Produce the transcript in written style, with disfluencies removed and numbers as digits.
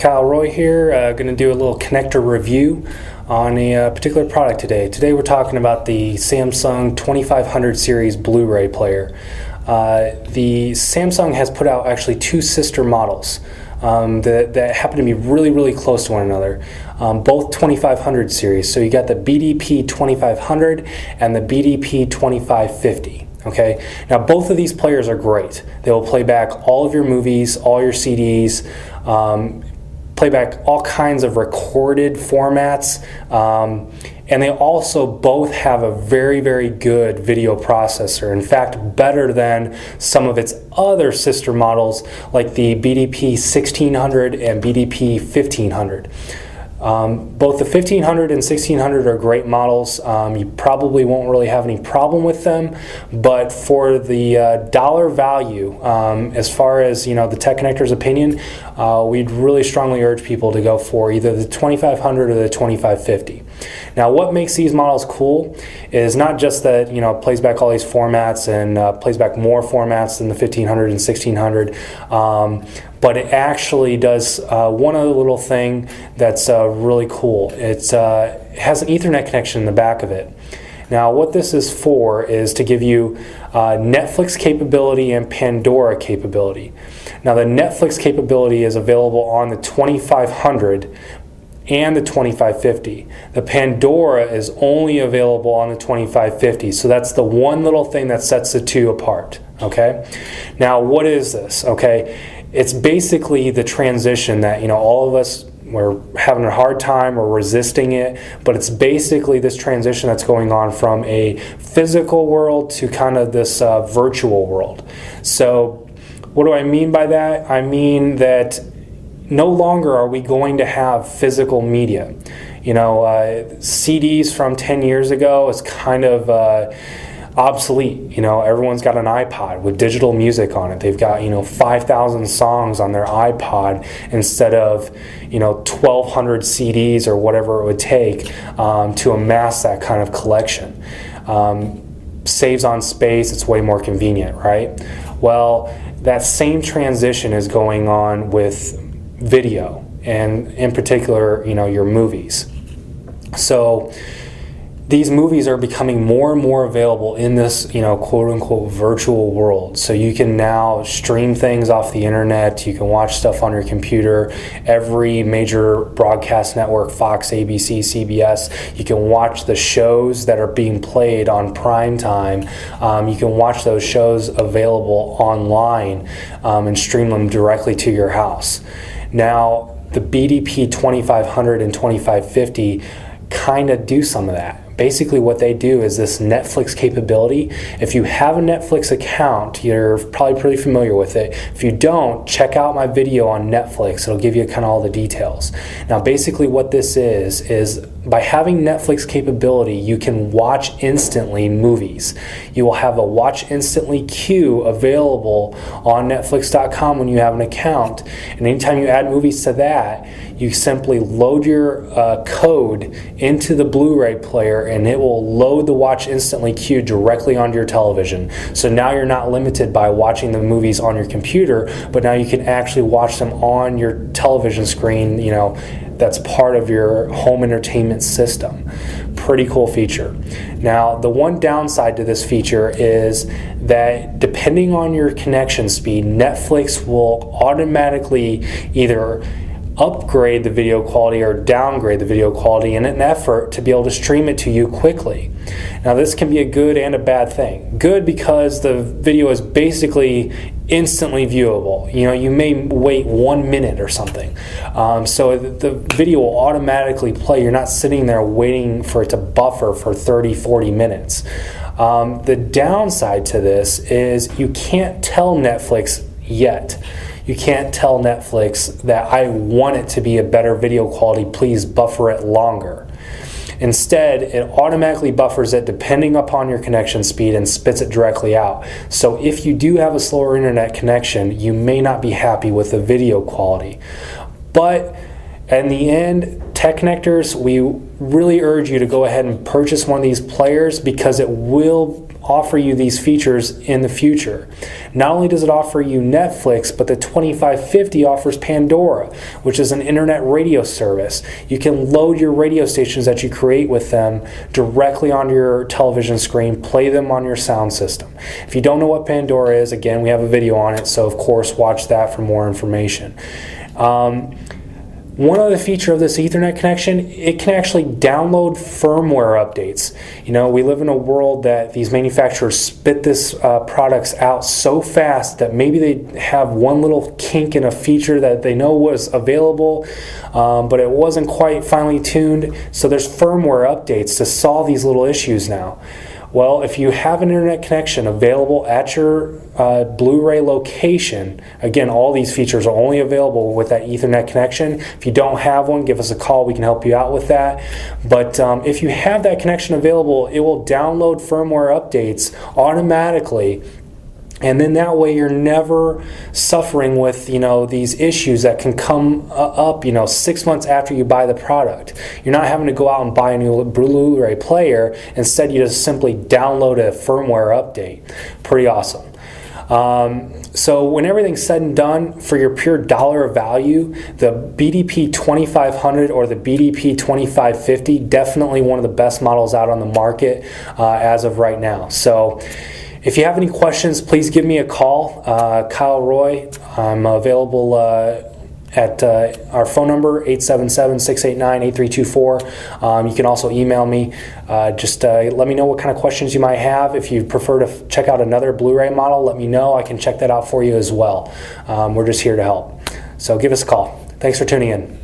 Kyle Roy here, going to do a little connector review on a particular product today. Today we're talking about the Samsung 2500 series Blu-ray player. The Samsung has put out actually two sister models that happen to be really close to one another. Both 2500 series. So you got the BDP 2500 and the BDP 2550. Okay, now both of these players are great. They will play back all of your movies, all your CDs, play back all kinds of recorded formats, and they also both have a very good video processor. In fact, better than some of its other sister models like the BDP 1600 and BDP 1500. Both the 1500 and 1600 are great models. You probably won't really have any problem with them, but for the dollar value, as far as the tech connector's opinion, we'd really strongly urge people to go for either the 2500 or the 2550. Now, what makes these models cool is not just that it plays back all these formats and plays back more formats than the 1500 and 1600. But it actually does one other little thing that's really cool. It has an Ethernet connection in the back of it. Now, what this is for is to give you Netflix capability and Pandora capability. Now, the Netflix capability is available on the 2500 and the 2550. The Pandora is only available on the 2550, so that's the one little thing that sets the two apart. Okay. Now, what is this? Okay. It's basically the transition that all of us, we're having a hard time or resisting it, but it's basically this transition that's going on from a physical world to kind of this virtual world. So what do I mean by that? I mean that no longer are we going to have physical media. CDs from 10 years ago is kind of obsolete. Everyone's got an iPod with digital music on it. They've got 5,000 songs on their iPod instead of 1,200 CDs or whatever it would take to amass that kind of collection. Saves on space. It's way more convenient, right? Well, that same transition is going on with video, and in particular your movies. So these movies are becoming more and more available in this, quote-unquote virtual world. So you can now stream things off the internet. You can watch stuff on your computer. Every major broadcast network, Fox, ABC, CBS, you can watch the shows that are being played on prime time. You can watch those shows available online and stream them directly to your house. Now, the BDP 2500 and 2550 kind of do some of that. Basically what they do is this Netflix capability. If you have a Netflix account, you're probably pretty familiar with it. If you don't, check out my video on Netflix. It'll give you kind of all the details. Now basically what this is by having Netflix capability, you can watch instantly movies. You will have a watch instantly queue available on Netflix.com when you have an account. And anytime you add movies to that, you simply load your code into the Blu-ray player and it will load the watch instantly queue directly onto your television. So now you're not limited by watching the movies on your computer, but now you can actually watch them on your television screen, that's part of your home entertainment system. Pretty cool feature. Now, the one downside to this feature is that depending on your connection speed, Netflix will automatically either upgrade the video quality or downgrade the video quality in an effort to be able to stream it to you quickly. Now, this can be a good and a bad thing. Good because the video is basically instantly viewable. You may wait 1 minute or something. So the video will automatically play. You're not sitting there waiting for it to buffer for 30, 40 minutes. The downside to this is you can't tell Netflix yet. You can't tell Netflix that I want it to be a better video quality, please buffer it longer. Instead, it automatically buffers it depending upon your connection speed and spits it directly out. So if you do have a slower internet connection, you may not be happy with the video quality. But in the end, tech connectors, we really urge you to go ahead and purchase one of these players because it will offer you these features in the future. Not only does it offer you Netflix, but the 2550 offers Pandora, which is an internet radio service. You can load your radio stations that you create with them directly onto your television screen, play them on your sound system. If you don't know what Pandora is, again, we have a video on it, so of course watch that for more information. One other feature of this Ethernet connection, it can actually download firmware updates. You know, we live in a world that these manufacturers spit this products out so fast that maybe they have one little kink in a feature that they know was available, but it wasn't quite finely tuned. So there's firmware updates to solve these little issues now. Well, if you have an internet connection available at your BluRay location, again, all these features are only available with that Ethernet connection. If you don't have one, give us a call. We can help you out with that. But if you have that connection available, it will download firmware updates automatically. And then that way you're never suffering with, you know, these issues that can come up, you know, 6 months after you buy the product. You're not having to go out and buy a new BluRay player. Instead, you just simply download a firmware update. Pretty awesome. So when everything's said and done, for your pure dollar value, the BDP 2500 or the BDP 2550, definitely one of the best models out on the market as of right now. So if you have any questions, please give me a call. Kyle Roy. I'm available at our phone number, 877-689-8324. You can also email me. Just let me know what kind of questions you might have. If you prefer to check out another BluRay model, let me know. I can check that out for you as well. We're just here to help. So give us a call. Thanks for tuning in.